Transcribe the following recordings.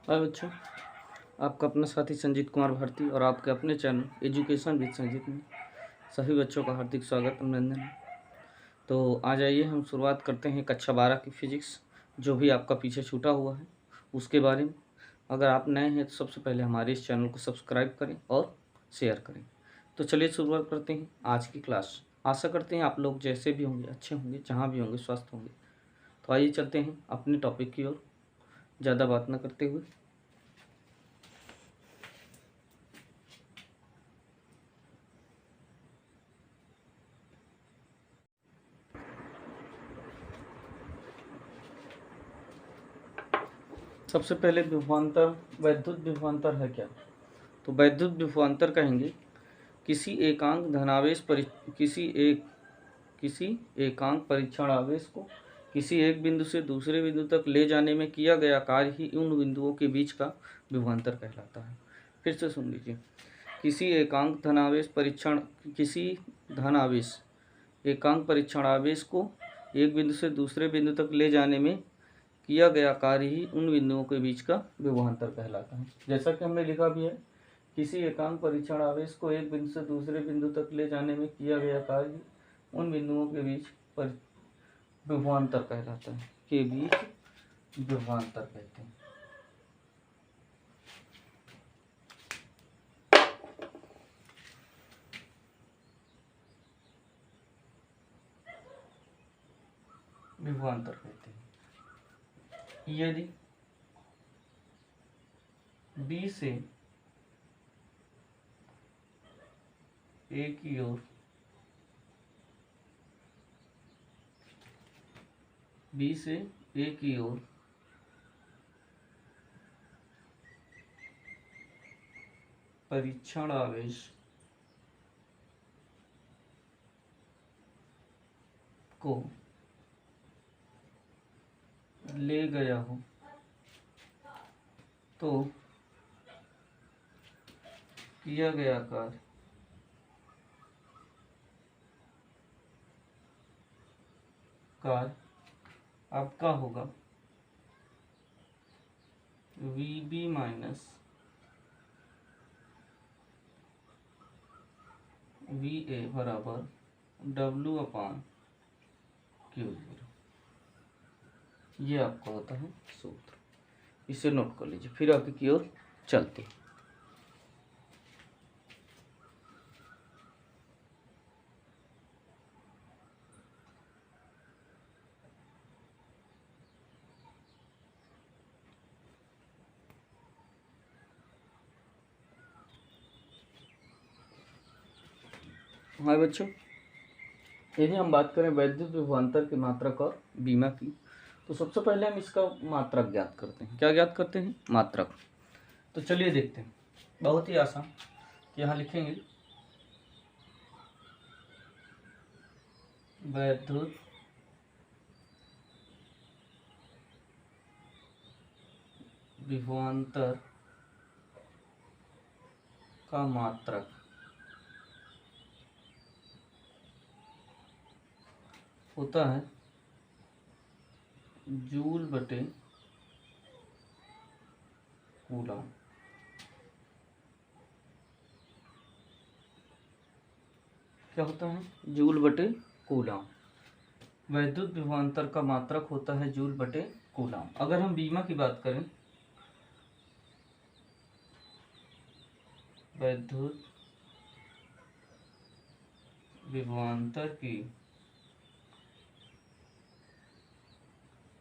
हाय बच्चों, आपका अपना साथी संजीत कुमार भारती और आपके अपने चैनल एजुकेशन विद संजीत में सभी बच्चों का हार्दिक स्वागत अभिनंदन है। तो आज आइए हम शुरुआत करते हैं कक्षा 12 की फिजिक्स, जो भी आपका पीछे छूटा हुआ है उसके बारे में। अगर आप नए हैं तो सबसे पहले हमारे इस चैनल को सब्सक्राइब करें और शेयर करें। तो चलिए शुरुआत करते हैं आज की क्लास। आशा करते हैं आप लोग जैसे भी होंगे अच्छे होंगे, जहाँ भी होंगे स्वस्थ होंगे। तो आइए चलते हैं अपने टॉपिक की ओर, ज़्यादा बात न करते हुए। सबसे पहले विभवांतर, वैद्युत विभवांतर है क्या? तो वैद्युत विभवांतर कहेंगे किसी एकांक परीक्षण आवेश को किसी एक बिंदु से दूसरे बिंदु तक ले जाने में किया गया कार्य ही उन बिंदुओं के बीच का विभवांतर कहलाता है। फिर से सुन लीजिए। किसी एकांक परीक्षण आवेश को एक बिंदु से दूसरे बिंदु तक ले जाने में किया गया कार्य ही उन बिंदुओं के बीच का विभवांतर कहलाता है। जैसा कि हमने लिखा भी है, किसी एकांक परीक्षण आवेश को एक बिंदु से दूसरे बिंदु तक ले जाने में किया गया कार्य उन बिंदुओं के बीच विभवांतर कहलाता है, के बीच विभवांतर कहते हैं। विभवांतर कहते हैं। यदि बी से ए की ओर परीक्षण आवेश को ले गया हो तो किया गया कार्य आपका होगा VB माइनस VA बराबर W/Q0। ये आपका होता है सूत्र, इसे नोट कर लीजिए। फिर आगे की ओर चलते हैं। हमारे बच्चों, यदि हम बात करें वैद्युत विभवांतर के मात्रक और बीमा की, तो सबसे पहले हम इसका मात्रक ज्ञात करते हैं। क्या ज्ञात करते हैं? मात्रक। तो चलिए देखते हैं। बहुत ही आसान। यहाँ लिखेंगे वैद्युत विभवांतर का मात्रक होता है जूल बटे कूलम। क्या होता है? जूल बटे कूलम। वैद्युत विभवांतर का मात्रक होता है जूल बटे कूलम। अगर हम बीमा की बात करें, वैद्युत विभवांतर की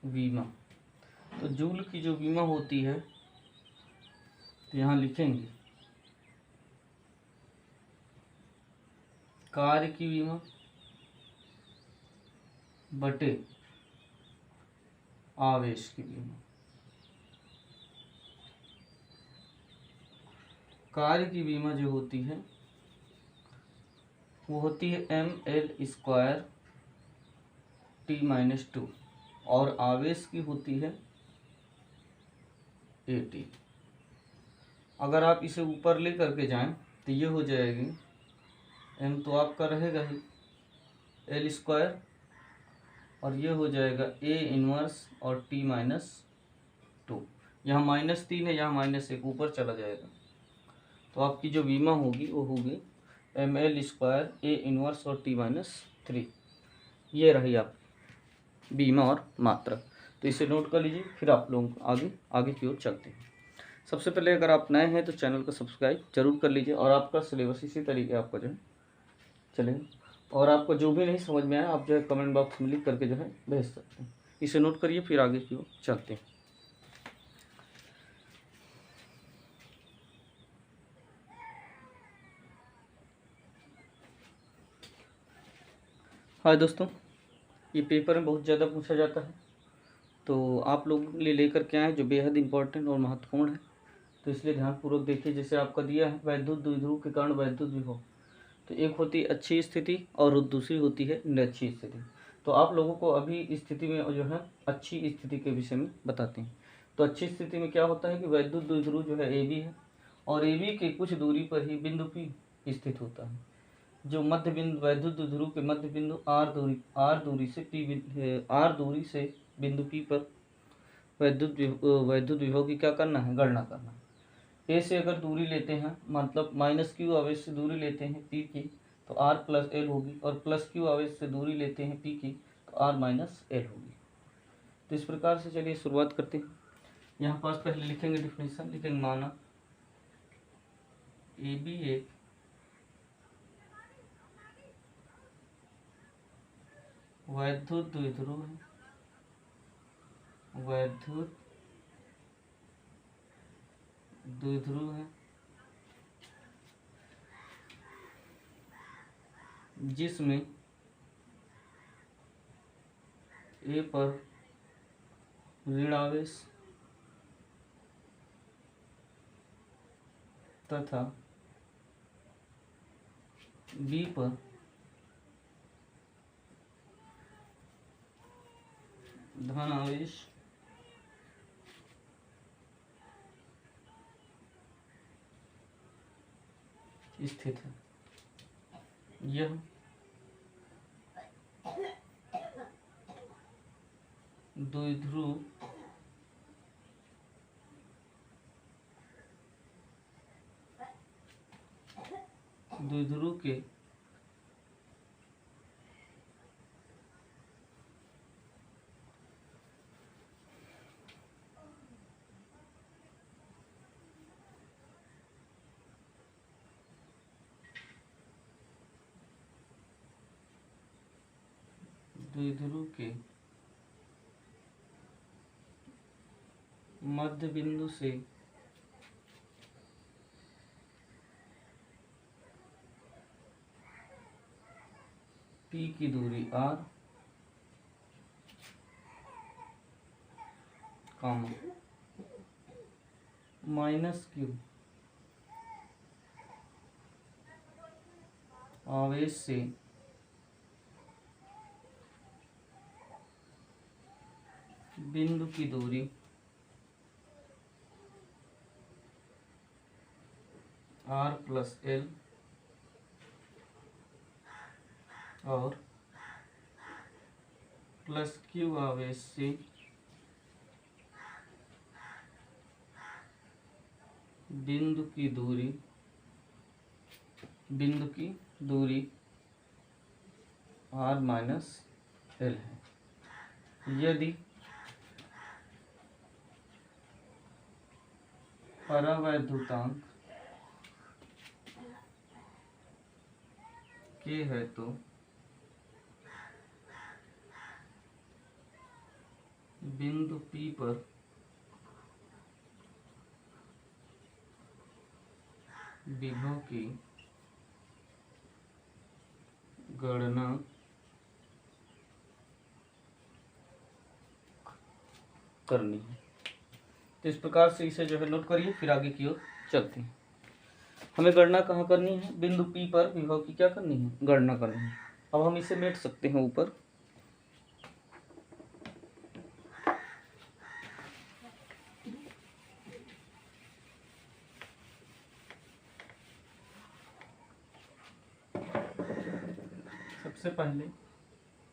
बीमा, तो जूल की जो बीमा होती है, तो यहाँ लिखेंगे कार्य की बीमा बटे आवेश की बीमा। कार्य की बीमा जो होती है वो होती है mL² T-2 और आवेश की होती है AT। अगर आप इसे ऊपर ले करके जाएं तो ये हो जाएगी, m तो आपका रहेगा ही L² और ये हो जाएगा A इनवर्स और T-2। यहाँ -3 है, यहाँ -1 ऊपर चला जाएगा। तो आपकी जो बीमा होगी वो होगी ml² A इनवर्स और t-3। ये रही आप बीमा और मात्रा। तो इसे नोट कर लीजिए, फिर आप लोगों को आगे की ओर चलते हैं। सबसे पहले अगर आप नए हैं तो चैनल को सब्सक्राइब जरूर कर लीजिए, और आपका सिलेबस इसी तरीके आपका जो है चलेगा। और आपको जो भी नहीं समझ में आया आप जो है कमेंट बॉक्स में लिख करके जो है भेज सकते हैं। इसे नोट करिए, फिर आगे की ओर चलते हैं। हाय दोस्तों, ये पेपर में बहुत ज़्यादा पूछा जाता है, तो आप लोगों के लिए लेकर के आए जो बेहद इंपॉर्टेंट और महत्वपूर्ण है। तो इसलिए ध्यानपूर्वक देखिए। जैसे आपका दिया है वैद्युत द्विध्रुव के कारण वैद्युत विभव, तो एक होती है अच्छी स्थिति और दूसरी होती है निरक्षी स्थिति। तो आप लोगों को अभी स्थिति में जो है अच्छी स्थिति के विषय में बताते हैं। तो अच्छी स्थिति में क्या होता है कि वैद्युत द्विध्रुव जो है AB है, और AB के कुछ दूरी पर ही बिंदु P स्थित होता है। जो मध्य बिंदु वैद्युत द्विध्रुव के मध्य बिंदु R दूरी से बिंदु P पर वैद्युत विभव की क्या करना है, गणना करना है। A से अगर दूरी लेते हैं, मतलब -q आवेश से दूरी लेते हैं P की, तो R+L होगी, और +q आवेश से दूरी लेते हैं P की, तो R-L होगी। तो इस प्रकार से चलिए शुरुआत करते हैं। यहाँ पास पहले लिखेंगे डिफिनेशन, लिखेंगे माना AB एक वैद्युत द्विध्रुव है, वैद्युत द्विध्रुव है जिसमें A पर ऋण आवेश तथा B पर धन आवेश स्थित है। यह द्विध्रुव के मध्य बिंदु से P की दूरी R, -q आवेश से बिंदु की दूरी R+L, और +q आवेश से बिंदु की दूरी R-L है। यदि परावैद्युतांक K है तो बिंदु P पर विभव की गणना करनी है। तो इस प्रकार से इसे जो है नोट करिए, फिर आगे की ओर चलते हैं। हमें गणना कहाँ करनी है, बिंदु P पर विभव की क्या करनी है, गणना करनी है। अब हम इसे मेट सकते हैं ऊपर। सबसे पहले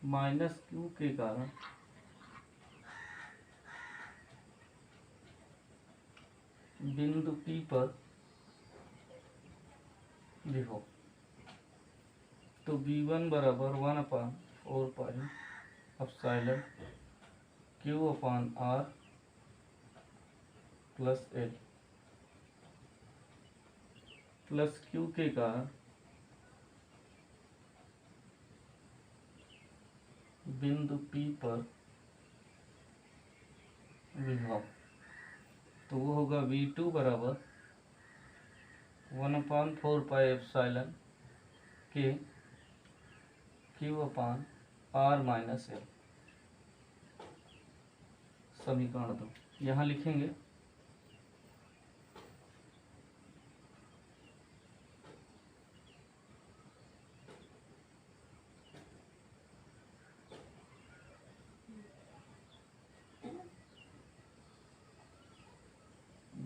-q के कारण बिंदु P पर विभव। तो V1 बराबर 1/4 epsilon Q/R plus L plus Q के कारण बिंदु P पर विभव। तो वो होगा V2 बराबर 1/4 एप्सिलॉन के Q/R माइनस L। समीकरण 2 यहाँ लिखेंगे।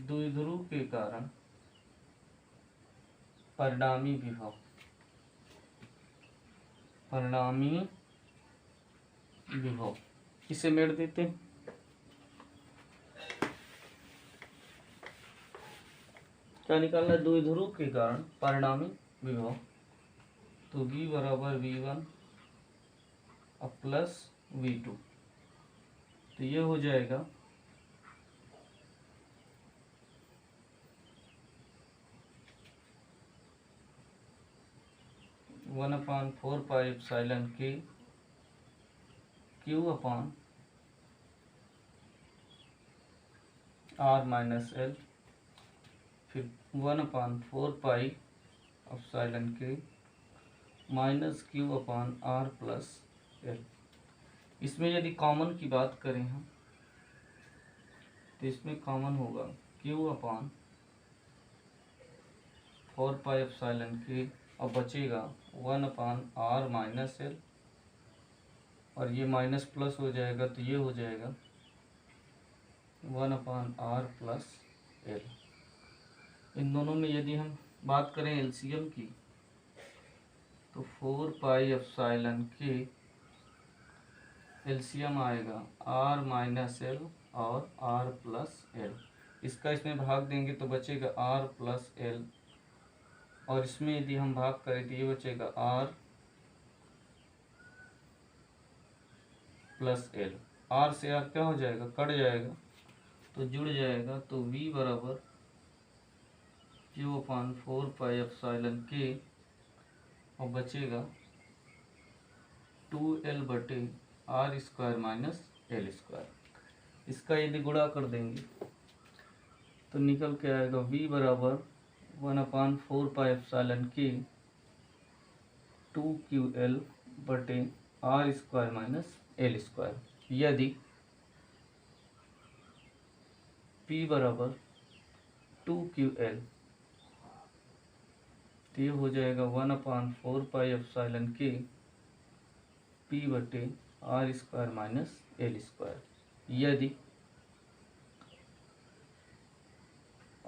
द्विध्रुव के कारण परिणामी विभव, इसे मेड़ देते हैं। क्या निकालना है? द्विध्रुव के कारण परिणामी विभव। तो V बराबर V1 अब प्लस V2। तो ये हो जाएगा 1/4 एप्सिलॉन के Q/R माइनस L, फिर 1/4 एप्सिलॉन के माइनस Q/R प्लस L। इसमें यदि कॉमन की बात करें हम तो इसमें कॉमन होगा Q/4 एप्सिलॉन के, अब बचेगा 1/R माइनस L, और ये माइनस प्लस हो जाएगा तो ये हो जाएगा 1/R प्लस L। इन दोनों में यदि हम बात करें एलसीएम की तो 4 एप्सिलॉन के एलसीएम आएगा R माइनस L और R प्लस L। इसका इसमें भाग देंगे तो बचेगा R प्लस L, और इसमें यदि हम भाग करें तो ये बचेगा R प्लस L। R से R क्या हो जाएगा? कट जाएगा तो जुड़ जाएगा। तो V बराबर Q/4 एप्सिलॉन के, और बचेगा 2L/R² माइनस L²। इसका यदि गुणा कर देंगे तो निकल के आएगा V बराबर 1/4 एप्सिलॉन के 2QL/R² माइनस L²। यदि P बराबर 2QL तो ये हो जाएगा 1/4 एप्सिलॉन के P/R² माइनस L²। यदि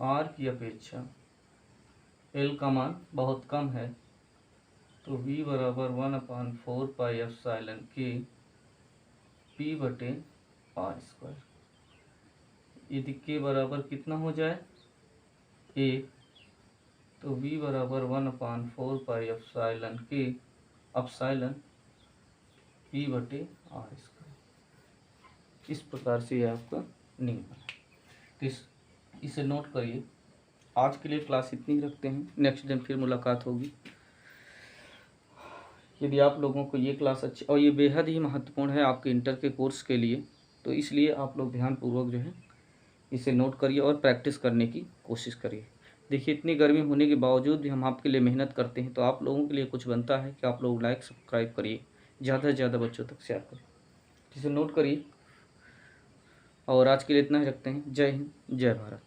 R की अपेक्षा L का मान बहुत कम है तो V बराबर 1/4 एप्सिलॉन के P/R²। यदि K बराबर कितना हो जाए? 1, तो V बराबर 1/4 एप्सिलॉन के एप्सिलॉन P/R²। इस प्रकार से ये आपका नियम है। तो इसे नोट करिए। आज के लिए क्लास इतनी ही रखते हैं, नेक्स्ट दिन फिर मुलाकात होगी। यदि आप लोगों को ये क्लास अच्छी, और ये बेहद ही महत्वपूर्ण है आपके इंटर के कोर्स के लिए, तो इसलिए आप लोग ध्यानपूर्वक जो है इसे नोट करिए और प्रैक्टिस करने की कोशिश करिए। देखिए, इतनी गर्मी होने के बावजूद भी हम आपके लिए मेहनत करते हैं, तो आप लोगों के लिए कुछ बनता है कि आप लोग लाइक सब्सक्राइब करिए, ज़्यादा से ज़्यादा बच्चों तक शेयर करिए। इसे नोट करिए, और आज के लिए इतना ही रखते हैं। जय हिंद, जय भारत।